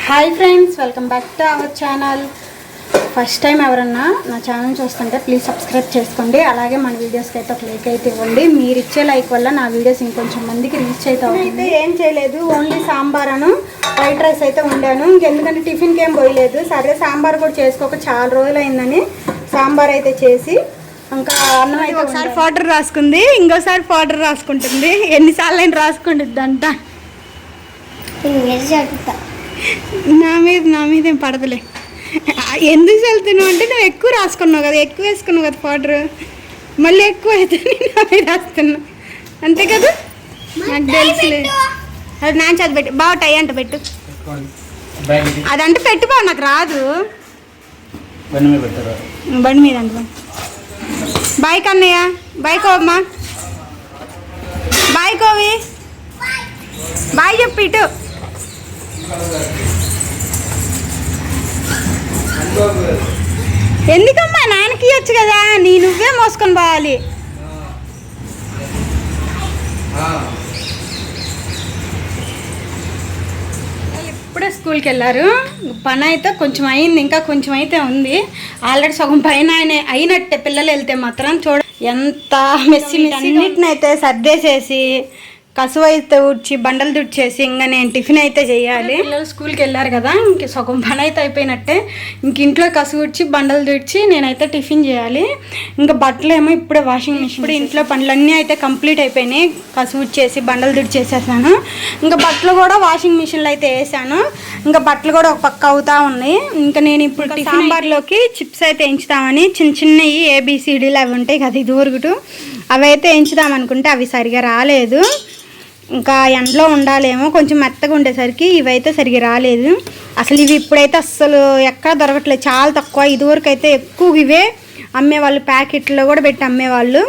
Hi friends, welcome back to our channel. First time ఎవరన్నా నా channel చూస్తుంటే please subscribe చేసుకోండి. అలాగే మన వీడియోస్కి అయితే ఒక లైక్ అయితే ఇవ్వండి. మీరు ఇచ్చే లైక్ వల్ల నా వీడియోస్ ఇంకొంచెం మందికి రీచ్ అయితే అవుతుంది. ఏం చేయలేదు, ఓన్లీ సాంబార్ను వైట్ రైస్ అయితే వండాను. ఇంకెందుకంటే టిఫిన్కి ఏం పోయలేదు. సరే సాంబార్ కూడా చేసుకోక చాలా రోజులు అయిందని సాంబార్ అయితే చేసి ఇంకా అన్నం అయితే ఒకసారి పౌడర్ రాసుకుంది, ఇంకోసారి పౌడర్ రాసుకుంటుంది. ఎన్నిసార్లు అయినా రాసుకుంటుంది అంట. నా మీద ఏం పడదులే. ఎందుకు చల్లుతున్నావు అంటే నువ్వు ఎక్కువ రాసుకున్నావు కదా, ఎక్కువ వేసుకున్నావు కదా పౌడర్, మళ్ళీ ఎక్కువ అయితే నా మీద రాస్తున్నా అంతే కదా. నాకు తెలుసులేదు. అది నా చదివి పెట్టి బాగా టై అంట పెట్టు, అదంటే పెట్టు బాగా, నాకు రాదు. బండి మీద అంట. బాయ్ కన్నయ్య, బాయ్ కోవమ్మా, బాయ్ కోవి, బాయ్ చెప్పు ఇటు. ఎందుకమ్మా, నాన్నకి ఇవ్వచ్చు కదా, నువ్వే మోసుకొని పోవాలి. ఇప్పుడే స్కూల్కి వెళ్ళారు. పని అయితే కొంచెం అయింది, ఇంకా కొంచెం అయితే ఉంది. ఆల్రెడీ సగం పైన అయినట్టే. పిల్లలు వెళ్తే మాత్రం చూడ ఎంత మెస్సి అన్నిటిని అయితే సర్దేసేసి కసువు అయితే ఊడ్చి బండలు దుడిచేసి ఇంకా నేను టిఫిన్ అయితే చేయాలి. పిల్లలు స్కూల్కి వెళ్ళారు కదా, ఇంక సగం పని అయితే అయిపోయినట్టే. ఇంక ఇంట్లో కసువు ఊడ్చి బండలు దుడిచి నేనైతే టిఫిన్ చేయాలి. ఇంకా బట్టలు ఏమో ఇప్పుడే వాషింగ్ మిషన్, ఇప్పుడు ఇంట్లో పనులన్నీ అయితే కంప్లీట్ అయిపోయినాయి. కసువు ఊడ్చేసి బండలు దుడిచేసేసాను. ఇంకా బట్టలు కూడా వాషింగ్ మిషన్లో అయితే వేసాను. ఇంకా బట్టలు కూడా ఒక పక్క అవుతా ఉన్నాయి. ఇంకా నేను ఇప్పుడు సాంబార్లోకి చిప్స్ అయితే ఎంచుతామని చిన్నవి ABCDలు అవి ఉంటాయి కదా, ఇది ఊరుగుటు అవి అయితే ఎంచుదామనుకుంటే అవి సరిగా రాలేదు. ఇంకా ఎండలో ఉండాలేమో, కొంచెం మెత్తగా ఉండేసరికి ఇవైతే సరిగా రాలేదు. అసలు ఇవి ఇప్పుడైతే అస్సలు ఎక్కడ దొరకట్లేదు, చాలా తక్కువ. ఇదివరకు అయితే ఎక్కువ ఇవే అమ్మేవాళ్ళు, ప్యాకెట్లో కూడా పెట్టి అమ్మేవాళ్ళు.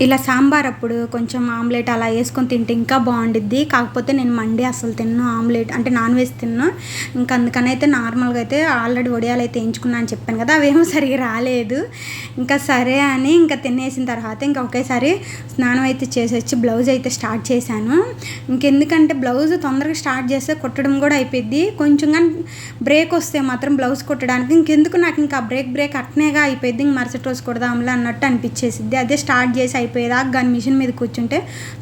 ఇలా సాంబార్ అప్పుడు కొంచెం ఆమ్లెట్ అలా వేసుకొని తింటే ఇంకా బాగుండిద్ది. కాకపోతే నేను మండే అసలు తిన్నాను, ఆమ్లెట్ అంటే నాన్ వెజ్ తిన్నాను. ఇంకా అందుకని అయితే నార్మల్గా అయితే ఆల్రెడీ వడియాలు అయితే ఎంచుకున్నాను అని చెప్పాను కదా, అవేమో సరిగా రాలేదు. ఇంకా సరే అని ఇంకా తినేసిన తర్వాత ఇంకా ఒకేసారి స్నానం అయితే చేసేసి బ్లౌజ్ అయితే స్టార్ట్ చేశాను. ఇంకెందుకంటే బ్లౌజ్ తొందరగా స్టార్ట్ చేస్తే కుట్టడం కూడా అయిపోద్ది. కొంచెం కానీ బ్రేక్ వస్తే మాత్రం బ్లౌజ్ కుట్టడానికి ఇంకెందుకు నాకు ఇంకా బ్రేక్ అట్నేగా అయిపోద్ది. ఇంక మరుసటి రోజు కుడదాంలే అన్నట్టు అనిపించేసిద్ది. అదే స్టార్ట్ చేసి అయిపోయేదాకా కానీ మిషన్ మీద కూర్చుంటే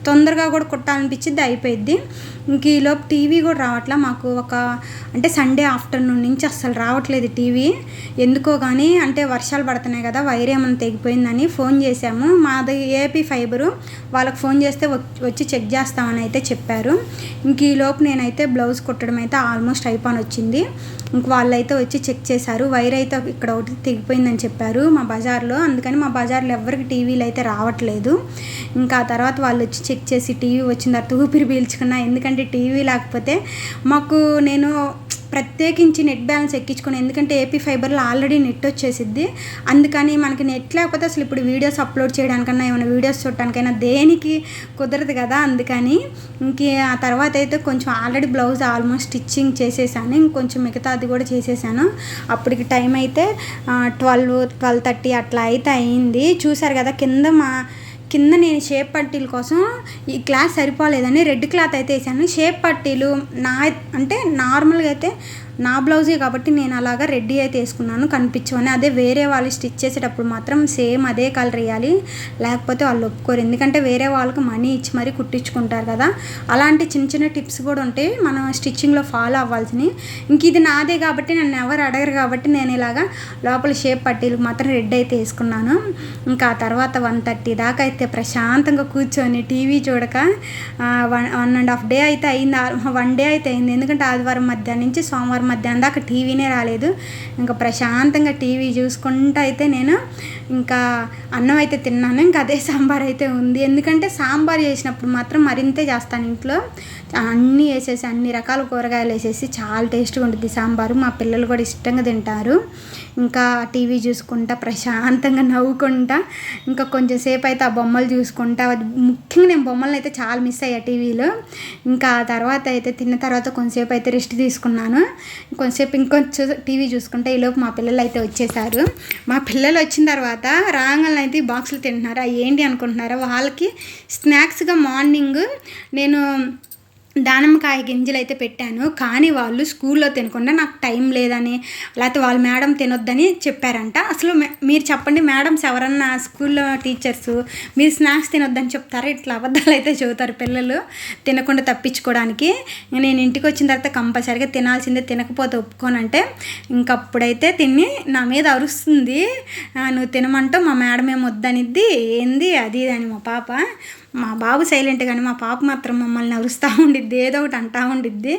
తొందరగా కూడా కుట్టాలనిపించింది, అయిపోయింది. ఇంక ఈలోపు టీవీ కూడా రావట్లే మాకు. అంటే సండే ఆఫ్టర్నూన్ నుంచి అస్సలు రావట్లేదు టీవీ, ఎందుకో కానీ. అంటే వర్షాలు పడుతున్నాయి కదా, వైర్ ఏమైనా తెగిపోయిందని ఫోన్ చేశాము. మాది AP ఫైబరు, వాళ్ళకి ఫోన్ చేస్తే వచ్చి చెక్ చేస్తామని అయితే చెప్పారు. ఇంక ఈలోపు నేనైతే బ్లౌజ్ కుట్టడం అయితే ఆల్మోస్ట్ అయిపోయి వచ్చింది. ఇంక వాళ్ళైతే వచ్చి చెక్ చేశారు. వైర్ అయితే ఇక్కడ ఒకటి తెగిపోయిందని చెప్పారు మా బజార్లో. అందుకని మా బజార్లో ఎవరికి టీవీలు అయితే రావట్లేదు. ఇంకా ఆ తర్వాత వాళ్ళు వచ్చి చెక్ చేసి టీవీ వచ్చిన తర్వాత ఊపిరి పీల్చుకున్నా. ఎందుకంటే టీవీ లేకపోతే మాకు నేను ప్రత్యేకించి నెట్ బ్యాలెన్స్ ఎక్కించుకుని, ఎందుకంటే AP ఫైబర్లో ఆల్రెడీ నెట్ వచ్చేసిద్ది. అందుకని మనకి నెట్ లేకపోతే అసలు ఇప్పుడు వీడియోస్ అప్లోడ్ చేయడానికన్నా ఏమైనా వీడియోస్ చూడటానికైనా దేనికి కుదరదు కదా. అందుకని ఇంక ఆ తర్వాత అయితే కొంచెం ఆల్రెడీ బ్లౌజ్ ఆల్మోస్ట్ స్టిచ్చింగ్ చేసేసాను, ఇంకొంచెం మిగతాది కూడా చేసేసాను. అప్పటికి టైం అయితే 12-12:30 అట్లా అయితే అయింది. చూసారు కదా, కింద నేను షేప్ పట్టీల కోసం ఈ క్లాత్ సరిపోలేదని రెడ్ క్లాత్ అయితే వేసాను. షేప్ పట్టీలు అంటే నార్మల్గా అయితే నా బ్లౌజే కాబట్టి నేను అలాగా రెడ్డి అయితే వేసుకున్నాను కనిపించమని. అదే వేరే వాళ్ళు స్టిచ్ చేసేటప్పుడు మాత్రం సేమ్ అదే కలర్ వేయాలి, లేకపోతే వాళ్ళు ఒప్పుకోరు. ఎందుకంటే వేరే వాళ్ళకి మనీ ఇచ్చి మరీ కుట్టించుకుంటారు కదా. అలాంటి చిన్న టిప్స్ కూడా ఉంటాయి మనం స్టిచ్చింగ్లో ఫాలో అవ్వాల్సినవి. ఇంక ఇది నాదే కాబట్టి నన్ను ఎవరు అడగరు కాబట్టి నేను ఇలాగా లోపల షేప్ పట్టీలకు మాత్రం రెడ్ అయితే వేసుకున్నాను. ఇంకా ఆ తర్వాత 1:30 దాకా అయితే ప్రశాంతంగా కూర్చొని టీవీ చూడక 1.5 డే అయితే అయింది. 1 డే అయితే అయింది. ఎందుకంటే ఆదివారం మధ్యాహ్నం నుంచి సోమవారం మధ్యాహ్నం దాకా టీవీనే రాలేదు. ఇంకా ప్రశాంతంగా టీవీ చూసుకుంటూ అయితే నేను ఇంకా అన్నం అయితే తిన్నాను. ఇంకా అదే సాంబార్ అయితే ఉంది. ఎందుకంటే సాంబార్ చేసినప్పుడు మాత్రం మరింతే చేస్తాను. ఇంట్లో అన్నీ వేసేసి అన్ని రకాల కూరగాయలు వేసేసి చాలా టేస్ట్గా ఉంటుంది సాంబారు. మా పిల్లలు కూడా ఇష్టంగా తింటారు. ఇంకా టీవీ చూసుకుంటా ప్రశాంతంగా నవ్వుకుంటా ఇంకా కొంచెం సేపు అయితే ఆ బొమ్మలు చూసుకుంటా. ముఖ్యంగా నేను బొమ్మలను అయితే చాలా మిస్ అయ్యా టీవీలో. ఇంకా ఆ తర్వాత అయితే తిన్న తర్వాత కొంచెంసేపు అయితే రెస్ట్ తీసుకున్నాను. కొంచెంసేపు ఇంకొంచెం టీవీ చూసుకుంటే ఈలోపు మా పిల్లలు అయితే వచ్చేసారు. మా పిల్లలు వచ్చిన తర్వాత రాగాలను అయితే బాక్సులు తింటున్నారు. అవి ఏంటి అనుకుంటున్నారా, వాళ్ళకి స్నాక్స్గా మార్నింగ్ నేను దానిమ్మకాయ గింజలు అయితే పెట్టాను. కానీ వాళ్ళు స్కూల్లో తినకుండా నాకు టైం లేదని, లేకపోతే వాళ్ళ మేడం తినొద్దని చెప్పారంట. అసలు మీరు చెప్పండి, మేడమ్స్ ఎవరన్నా స్కూల్లో టీచర్స్ మీరు స్నాక్స్ తినొద్దని చెప్తారా? ఇట్లా అబద్ధాలు అయితే చెబుతారు పిల్లలు తినకుండా తప్పించుకోవడానికి. నేను ఇంటికి వచ్చిన తర్వాత కంపల్సరీగా తినాల్సిందే, తినకపోతే ఒప్పుకోనంటే ఇంకప్పుడైతే తిని నా మీద అరుస్తుంది. నువ్వు తినమంటావు, మా మేడం ఏమో వద్దనిద్ది, ఏంది అది అని మా పాప. మా బాబు సైలెంట్, కానీ మా పాప మాత్రం మమ్మల్ని అరుస్తూ ఉండిద్ది, ఏదో ఒకటి అంటూ ఉండిద్ది.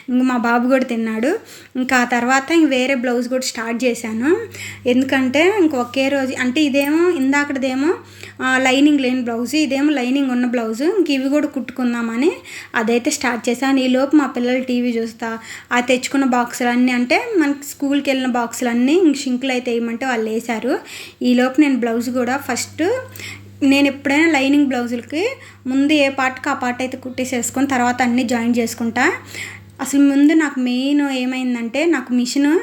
ఇంక మా బాబు కూడా తిన్నాడు. ఇంకా ఆ తర్వాత వేరే బ్లౌజ్ కూడా స్టార్ట్ చేశాను. ఎందుకంటే ఒకే రోజు అంటే ఇదేమో ఇందాకదేమో లైనింగ్ లేని బ్లౌజు, ఇదేమో లైనింగ్ ఉన్న బ్లౌజు. ఇంక ఇవి కూడా కుట్టుకుందామని అదైతే స్టార్ట్ చేశాను. ఈలోపు మా పిల్లలు టీవీ చూస్తా ఆ తెచ్చుకున్న బాక్సులు అన్నీ, అంటే మనకి స్కూల్కి వెళ్ళిన బాక్సులు అన్నీ షింకులు అయితే వేయమంటే వాళ్ళు వేశారు. ఈలోపు నేను బ్లౌజ్ కూడా ఫస్ట్ నేను ఎప్పుడైనా లైనింగ్ బ్లౌజులకి ముందు ఏ పార్ట్కి ఆ పార్ట్ అయితే కుట్టేసేసుకొని తర్వాత అన్నీ జాయిన్ చేసుకుంటా. అసలు ముందు నాకు మెయిన్ ఏమైందంటే, నాకు మిషన్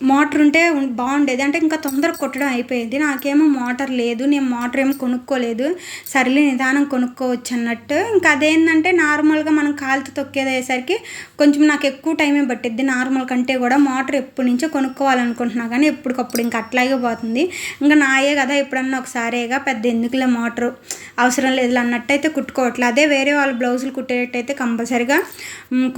మోటార్ ఉంటే బాగుండేది, అంటే ఇంకా తొందరగా కొట్టడం అయిపోయేది. నాకేమో మోటార్ లేదు, నేను మోటార్ ఏమో కొనుక్కోలేదు. సరేలే నిదానం కొనుక్కోవచ్చు అన్నట్టు. ఇంకా అదేంటంటే నార్మల్గా మనం కాలుతో తొక్కేది అయ్యేసరికి కొంచెం నాకు ఎక్కువ టైమే పట్టిద్ది నార్మల్ కంటే కూడా. మోటార్ ఎప్పటి నుంచో కొనుక్కోవాలనుకుంటున్నా కానీ ఎప్పటికప్పుడు ఇంకా అట్లాగే పోతుంది. ఇంకా నాయే కదా ఎప్పుడన్నా ఒకసారిగా, పెద్ద ఎందుకులే మోటారు అవసరం లేదు అన్నట్టయితే కుట్టుకోవట్లేదు. అదే వేరే వాళ్ళ బ్లౌజులు కుట్టేటట్టయితే కంపల్సరిగా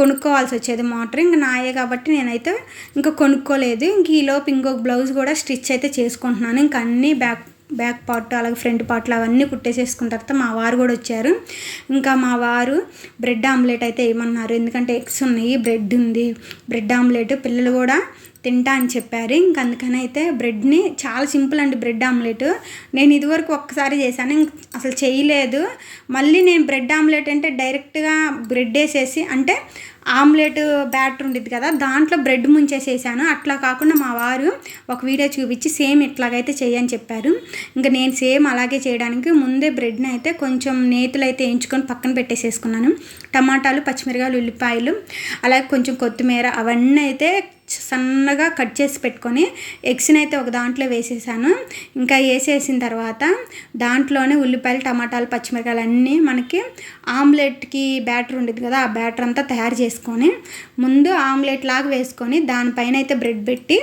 కొనుక్కోవాల్సి వచ్చేది మోటార్. ఇంకా నాయే కాబట్టి నేనైతే ఇంకా కొనుక్కోలేదు. ఇంక ఈలోపు ఇంకొక బ్లౌజ్ కూడా స్టిచ్ అయితే చేసుకుంటున్నాను. ఇంకా అన్నీ బ్యాక్ పార్ట్ అలాగే ఫ్రంట్ పార్ట్లు అవన్నీ కుట్టేసేసుకున్న తర్వాత మా వారు కూడా వచ్చారు. ఇంకా మా వారు బ్రెడ్ ఆమ్లెట్ అయితే వేయమన్నారు. ఎందుకంటే ఎగ్స్ ఉన్నాయి, బ్రెడ్ ఉంది, బ్రెడ్ ఆమ్లెట్ పిల్లలు కూడా తింటా అని చెప్పారు. ఇంక అందుకని అయితే బ్రెడ్ని, చాలా సింపుల్ అండి బ్రెడ్ ఆమ్లెట్. నేను ఇదివరకు ఒక్కసారి చేశాను, అసలు చేయలేదు. మళ్ళీ నేను బ్రెడ్ ఆమ్లెట్ అంటే డైరెక్ట్గా బ్రెడ్ వేసేసి, అంటే ఆమ్లెట్ బ్యాటర్ ఉండేది కదా దాంట్లో బ్రెడ్ ముంచేసేసాను. అట్లా కాకుండా మా వారు ఒక వీడియో చూపించి సేమ్ ఇట్లాగైతే చేయని చెప్పారు. ఇంకా నేను సేమ్ అలాగే చేయడానికి ముందే బ్రెడ్ని అయితే కొంచెం నేతులు అయితే వేయించుకొని పక్కన పెట్టేసేసుకున్నాను. టమాటాలు, పచ్చిమిరకాయలు, ఉల్లిపాయలు అలాగే కొంచెం కొత్తిమీర అవన్నీ అయితే సన్నగా కట్ చేసి పెట్టుకొని ఎగ్స్ని అయితే ఒక దాంట్లో వేసేసాను. ఇంకా వేసేసిన తర్వాత దాంట్లోనే ఉల్లిపాయలు, టమాటాలు, పచ్చిమిరకాయలు అన్నీ మనకి ఆమ్లెట్కి బ్యాటర్ ఉండేది కదా ఆ బ్యాటర్ అంతా తయారు చేసుకొని ముందు ఆమ్లెట్ లాగా వేసుకొని దానిపైన అయితే బ్రెడ్ పెట్టి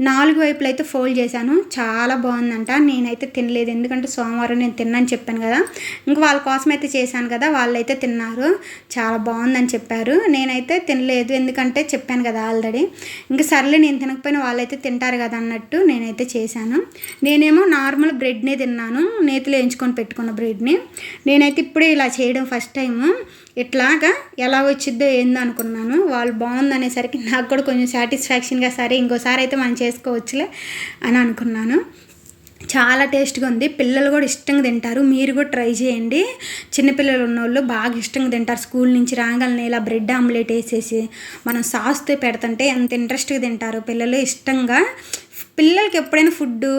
4 వైపులు అయితే ఫోల్డ్ చేశాను. చాలా బాగుందంట. నేనైతే తినలేదు, ఎందుకంటే సోమవారం నేను తిన్నాను చెప్పాను కదా. ఇంకా వాళ్ళ కోసం అయితే చేశాను కదా, వాళ్ళైతే తిన్నారు, చాలా బాగుందని చెప్పారు. నేనైతే తినలేదు, ఎందుకంటే చెప్పాను కదా ఆల్రెడీ. ఇంకా సర్లే నేను తినకపోయినా వాళ్ళైతే తింటారు కదా అన్నట్టు నేనైతే చేశాను. నేనేమో నార్మల్ బ్రెడ్నే తిన్నాను, నేతిలో వేయించుకొని పెట్టుకున్న బ్రెడ్ని. నేనైతే ఇప్పుడే ఇలా చేయడం ఫస్ట్ టైము. ఇట్లాగా ఎలా వచ్చిద్దో ఏందో అనుకున్నాను. వాళ్ళు బాగుందనేసరికి నాకు కూడా కొంచెం సాటిస్ఫాక్షన్గా, సరే ఇంకోసారి అయితే మనం చేసుకోవచ్చులే అని అనుకున్నాను. చాలా టేస్ట్గా ఉంది, పిల్లలు కూడా ఇష్టంగా తింటారు. మీరు కూడా ట్రై చేయండి. చిన్నపిల్లలు ఉన్నోళ్ళు బాగా ఇష్టంగా తింటారు. స్కూల్ నుంచి రాగానే ఇలా బ్రెడ్ ఆమ్లెట్ వేసేసి మనం సాస్తో పెడుతుంటే ఎంత ఇంట్రెస్ట్గా తింటారు పిల్లలు ఇష్టంగా. పిల్లలకి ఎప్పుడైనా ఫుడ్డు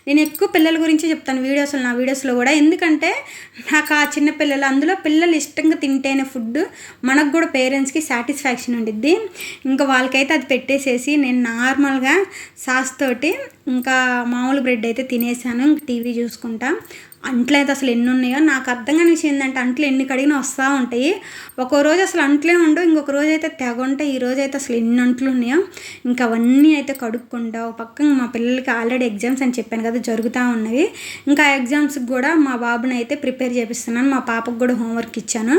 నేను ఎక్కువ పిల్లల గురించే చెప్తాను నా వీడియోస్లో కూడా, ఎందుకంటే నాకు ఆ చిన్న పిల్లలు అందులో పిల్లలు ఇష్టంగా తింటేనే ఫుడ్ మనకు కూడా పేరెంట్స్కి సాటిస్ఫాక్షన్ ఉండిద్ది. ఇంకా వాళ్ళకైతే అది పెట్టేసేసి నేను నార్మల్గా సాస్ తోటి ఇంకా మామూలు బ్రెడ్ అయితే తినేసాను. ఇంక టీవీ చూసుకుంటా. అంట్లు అయితే అసలు ఎన్ని ఉన్నాయో నాకు అర్థం కాని విషయం ఏంటంటే, అంట్లు ఎన్ని కడిగినా వస్తూ ఉంటాయి. ఒక్కో రోజు అసలు అంట్లే ఉండవు, ఇంకొక రోజు అయితే తెగ ఉంటాయి. ఈ రోజు అయితే అసలు ఎన్ని అంట్లు ఉన్నాయో ఇంకా అవన్నీ అయితే కడుక్కుంటా. ఒక పక్క మా పిల్లలకి ఆల్రెడీ ఎగ్జామ్స్ అని చెప్పాను కదా జరుగుతూ ఉన్నవి. ఇంకా ఎగ్జామ్స్కి కూడా మా బాబుని అయితే ప్రిపేర్ చేపిస్తున్నాను. మా పాపకు కూడా హోంవర్క్ ఇచ్చాను.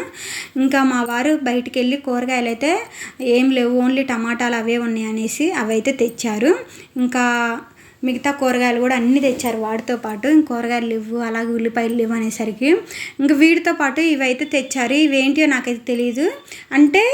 ఇంకా మా వారు బయటికి వెళ్ళి కూరగాయలు అయితే ఏం లేవు, ఓన్లీ టమాటాలు అవే ఉన్నాయి అనేసి అవి అయితే తెచ్చారు. ఇంకా మిగతా కూరగాయలు కూడా అన్నీ తెచ్చారు వాటితో పాటు. ఇంక కూరగాయలు లేవు, అలాగే ఉల్లిపాయలు లేవు అనేసరికి ఇంకా వీటితో పాటు ఇవైతే తెచ్చారు. ఇవేంటియో నాకైతే తెలియదు. అంటే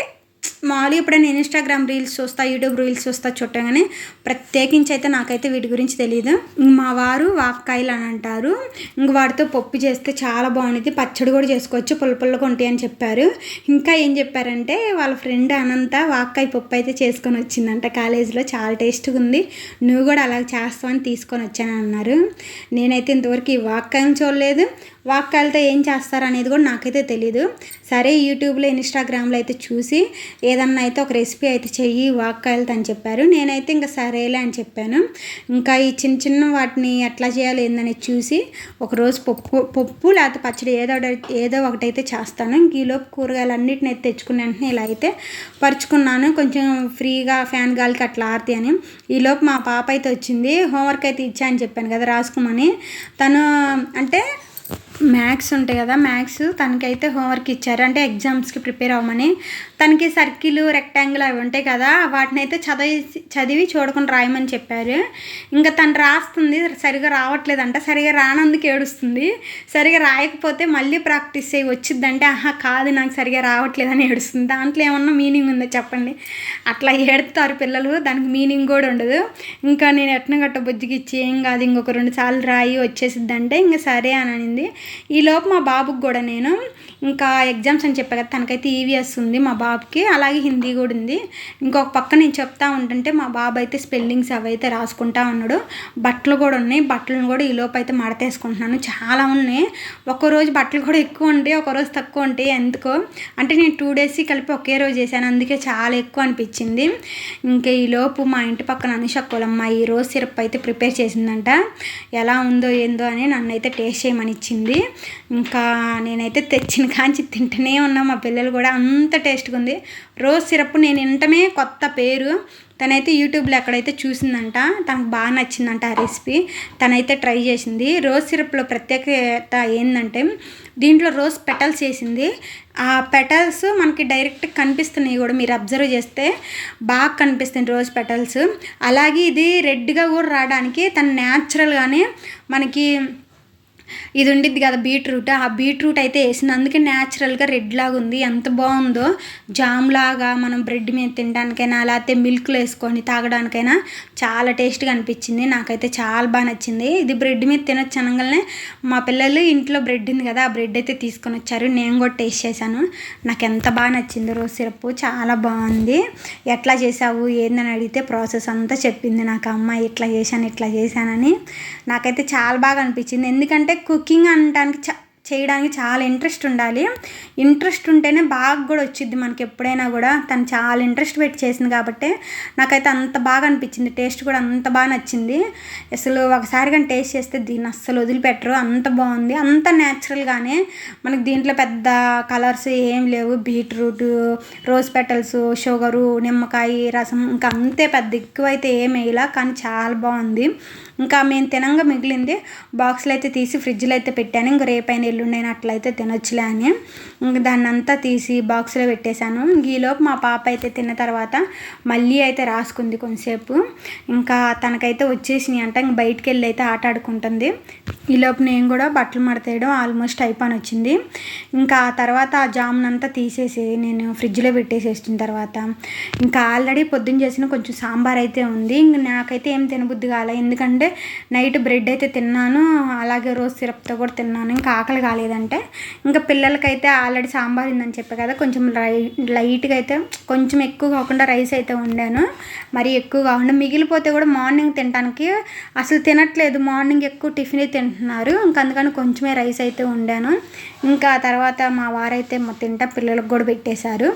మామూలుగా ఎప్పుడైనా ఇన్స్టాగ్రామ్ రీల్స్ చూస్తా, యూట్యూబ్ రీల్స్ చూస్తా చుట్టగానే, ప్రత్యేకించి అయితే నాకైతే వీటి గురించి తెలియదు. మా వారు వాక్కాయలు అని అంటారు, ఇంక వాటితో పప్పు చేస్తే చాలా బాగుంటుంది, పచ్చడి కూడా చేసుకోవచ్చు, పుల్లపుల్లగా ఉంటాయి అని చెప్పారు. ఇంకా ఏం చెప్పారంటే వాళ్ళ ఫ్రెండ్ అనంత వాక్కాయ పప్పు అయితే చేసుకొని వచ్చిందంట కాలేజీలో, చాలా టేస్ట్గా ఉంది, నువ్వు కూడా అలా చేస్తావని తీసుకొని వచ్చాను అన్నారు. నేనైతే ఇంతవరకు ఈ వాక్కాయని చూడలేదు, వాక్కాయలతో ఏం చేస్తారు అనేది కూడా నాకైతే తెలీదు. సరే యూట్యూబ్లో ఇన్స్టాగ్రామ్లో అయితే చూసి ఏదన్నా అయితే ఒక రెసిపీ అయితే చెయ్యి వాక్కాయలతో అని చెప్పారు. నేనైతే ఇంకా సరేలే అని చెప్పాను. ఇంకా ఈ చిన్న చిన్న వాటిని ఎట్లా చేయాలి ఏందని చూసి ఒకరోజు పప్పు లేకపోతే పచ్చడి ఏదో ఒకటైతే చేస్తాను. ఇంక ఈలోపు కూరగాయలు అన్నిటిని అయితే తెచ్చుకున్న వెంటనే ఇలా అయితే పరుచుకున్నాను, కొంచెం ఫ్రీగా ఫ్యాన్ గాలికి అట్లా ఆరతి అని. ఈలోపు మా పాప అయితే వచ్చింది. హోంవర్క్ అయితే ఇచ్చా అని చెప్పాను కదా రాసుకోమని. తను అంటే మ్యాథ్స్ ఉంటాయి కదా, మ్యాథ్స్ తనకైతే హోంవర్క్ ఇచ్చారు, అంటే ఎగ్జామ్స్కి ప్రిపేర్ అవ్వమని. తనకి సర్కిల్ రెక్టాంగిల్ అవి ఉంటాయి కదా, వాటిని అయితే చదివి చూడకుండా రాయమని చెప్పారు. ఇంకా తను రాస్తుంది, సరిగా రావట్లేదంట. సరిగా రానందుకు ఏడుస్తుంది. సరిగా రాయకపోతే మళ్ళీ ప్రాక్టీస్ చేయి వచ్చిద్దంటే కాదు నాకు సరిగా రావట్లేదని ఏడుస్తుంది. దాంట్లో ఏమన్నా మీనింగ్ ఉందో చెప్పండి? అట్లా ఏడుతారు పిల్లలు, దానికి మీనింగ్ కూడా ఉండదు. ఇంకా నేను ఎట్న గట్ట బుజ్జికి ఇచ్చి ఏం కాదు ఇంకొక 2 సార్లు రాయి వచ్చేసిద్దంటే ఇంకా సరే అని అనింది. ఈలోపు మా బాబుకి కూడా నేను ఇంకా ఎగ్జామ్స్ అని చెప్పా కదా, తనకైతే ఈవీఎస్ ఉంది మా బాబుకి, అలాగే హిందీ కూడా ఉంది. ఇంకొక పక్క నేను చెప్తా ఉంటుంటే మా బాబు అయితే స్పెల్లింగ్స్ అవి అయితే రాసుకుంటా ఉన్నాడు. బట్టలు కూడా ఉన్నాయి, బట్టలను కూడా ఈలోపు అయితే మడతేసుకుంటున్నాను. చాలా ఉన్నాయి. ఒక్కరోజు బట్టలు కూడా ఎక్కువ ఉంటాయి, ఒకరోజు తక్కువ ఉంటాయి. ఎందుకో అంటే నేను 2 డేస్ కలిపి ఒకే రోజు చేశాను, అందుకే చాలా ఎక్కువ అనిపించింది. ఇంకా ఈలోపు మా ఇంటి పక్కన అనుషక్కలమ్మ ఈ రోజ్ సిరప్ అయితే ప్రిపేర్ చేసిందంట. ఎలా ఉందో ఏందో అని నన్ను అయితే టేస్ట్ చేయమని ఇచ్చింది. ఇంకా నేనైతే తెచ్చిన కాంచి తింటూనే ఉన్నా. మా పిల్లలు కూడా అంత టేస్ట్గా ఉంది. రోజ్ సిరప్ నేను వింటమే కొత్త పేరు. తనైతే యూట్యూబ్లో ఎక్కడైతే చూసిందంట, తనకు బాగా నచ్చిందంట ఆ రెసిపీ. తనైతే ట్రై చేసింది. రోజ్ సిరప్లో ప్రత్యేకత ఏంటంటే దీంట్లో రోజ్ పెటల్స్ వేసింది. ఆ పెటల్స్ మనకి డైరెక్ట్ కనిపిస్తున్నాయి కూడా, మీరు అబ్జర్వ్ చేస్తే బాగా కనిపిస్తుంది రోజ్ పెటల్స్. అలాగే ఇది రెడ్గా కూడా రావడానికి తను న్యాచురల్గానే మనకి ఇది ఉండిద్ది కదా బీట్రూట్, ఆ బీట్రూట్ అయితే వేసింది. అందుకే న్యాచురల్గా రెడ్ లాగా ఉంది. ఎంత బాగుందో, జామ్ లాగా మనం బ్రెడ్ మీద తినడానికైనా లేకపోతే మిల్క్లో వేసుకొని తాగడానికైనా చాలా టేస్ట్గా అనిపించింది. నాకైతే చాలా బాగా నచ్చింది. ఇది బ్రెడ్ మీద తినొచ్చు అనగానే మా పిల్లలు ఇంట్లో బ్రెడ్ ఉంది కదా, ఆ బ్రెడ్ అయితే తీసుకొని వచ్చారు. నేను కూడా టేస్ట్ చేశాను. నాకు ఎంత బాగా నచ్చింది రోజ్ సిరప్, చాలా బాగుంది. ఎట్లా చేసావు ఏందని అడిగితే ప్రాసెస్ అంతా చెప్పింది నాకు అమ్మాయి. ఇట్లా చేశానని నాకైతే చాలా బాగా అనిపించింది. ఎందుకంటే కుకింగ్ అనడానికి చేయడానికి చాలా ఇంట్రెస్ట్ ఉండాలి. ఇంట్రెస్ట్ ఉంటేనే బాగా కూడా వచ్చిద్ది మనకి ఎప్పుడైనా కూడా. తను చాలా ఇంట్రెస్ట్ పెట్టి చేసింది కాబట్టి నాకైతే అంత బాగా అనిపించింది. టేస్ట్ కూడా అంత బాగా నచ్చింది. అసలు ఒకసారి కానీ టేస్ట్ చేస్తే దీన్ని అస్సలు వదిలిపెట్టరు, అంత బాగుంది. అంత న్యాచురల్గానే మనకి దీంట్లో పెద్ద కలర్స్ ఏం లేవు. బీట్రూట్, రోజ్ పెటల్స్, షుగరు, నిమ్మకాయ రసం, ఇంకా అంతే, పెద్ద ఎక్కువైతే ఏం వేయలా. కానీ చాలా బాగుంది. ఇంకా మేము తినంగా మిగిలింది బాక్స్లో అయితే తీసి ఫ్రిడ్జ్లో అయితే పెట్టాను. ఇంక రేపైన ఎల్లుండైనా అట్లయితే తినొచ్చులే అని ఇంక దాన్ని అంతా తీసి బాక్స్లో పెట్టేశాను. ఈలోపు మా పాప అయితే తిన్న తర్వాత మళ్ళీ అయితే రాసుకుంది కొంతసేపు. ఇంకా తనకైతే వచ్చేసినాయి అంట, ఇంక బయటికి వెళ్ళి అయితే ఆట ఆడుకుంటుంది. ఈలోపు నేను కూడా బట్టలు మడతేయడం ఆల్మోస్ట్ అయిపోయి వచ్చింది. ఇంకా ఆ తర్వాత ఆ జామునంతా తీసేసి నేను ఫ్రిడ్జ్లో పెట్టేసేసిన తర్వాత ఇంకా ఆల్రెడీ పొద్దున్న చేసిన కొంచెం సాంబార్ అయితే ఉంది. ఇంక నాకైతే ఏం తినబుద్ధి కాలే, ఎందుకంటే నైట్ బ్రెడ్ అయితే తిన్నాను, అలాగే రోజ్ సిరప్తో కూడా తిన్నాను. ఇంకా ఆకలి కాలేదంటే ఇంకా పిల్లలకైతే ఆల్రెడీ సాంబార్ ఉందని చెప్పే కదా, కొంచెం లైట్గా అయితే కొంచెం ఎక్కువ కాకుండా రైస్ అయితే వండాను. మరీ ఎక్కువ కాకుండా మిగిలిపోతే కూడా మార్నింగ్ తినడానికి అసలు తినట్లేదు. మార్నింగ్ ఎక్కువ టిఫిన్ తింటున్నారు. ఇంకా అందుకని కొంచెమే రైస్ అయితే వండాను. ఇంకా తర్వాత మా వారైతే తింటా పిల్లలకు కూడా పెట్టేశారు.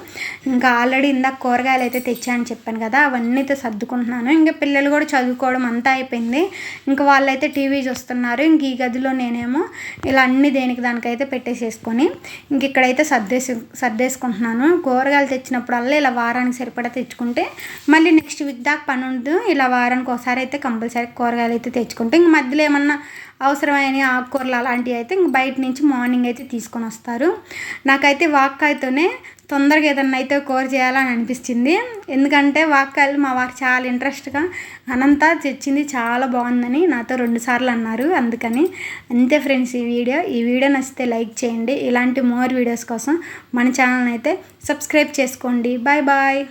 ఇంకా ఆల్రెడీ ఇందాక కూరగాయలు అయితే తెచ్చానని చెప్పాను కదా, అవన్నీ అయితే సర్దుకుంటున్నాను. ఇంకా పిల్లలు కూడా చదువుకోవడం అంతా అయిపోయింది. ఇంకా వాళ్ళైతే టీవీ చూస్తున్నారు. ఇంక ఈ గదిలో నేనేమో ఇలా అన్ని దానికైతే పెట్టేసేసుకొని ఇంక ఇక్కడైతే సర్దేసుకుంటున్నాను. కూరగాయలు తెచ్చినప్పుడల్లా ఇలా వారానికి సరిపడా తెచ్చుకుంటే మళ్ళీ నెక్స్ట్ వీక్ దాకా పని ఉండదు. ఇలా వారానికి ఒకసారి అయితే కంపల్సరీ కూరగాయలు అయితే తెచ్చుకుంటే ఇంక మధ్యలో ఏమన్నా అవసరమైన ఆకుకూరలు అలాంటివి అయితే ఇంక బయట నుంచి మార్నింగ్ అయితే తీసుకొని వస్తారు. నాకైతే వాక్కాయతోనే తొందరగా ఏదన్నా అయితే కూర చేయాలని అనిపించింది. ఎందుకంటే వాక్కాయలు మా వారు చాలా ఇంట్రెస్ట్గా అనంతా తెచ్చింది చాలా బాగుందని నాతో 2 సార్లు అన్నారు. అందుకని అంతే ఫ్రెండ్స్, ఈ వీడియో నచ్చితే లైక్ చేయండి. ఇలాంటి మోర్ వీడియోస్ కోసం మన ఛానల్ని అయితే సబ్స్క్రైబ్ చేసుకోండి. Bye bye.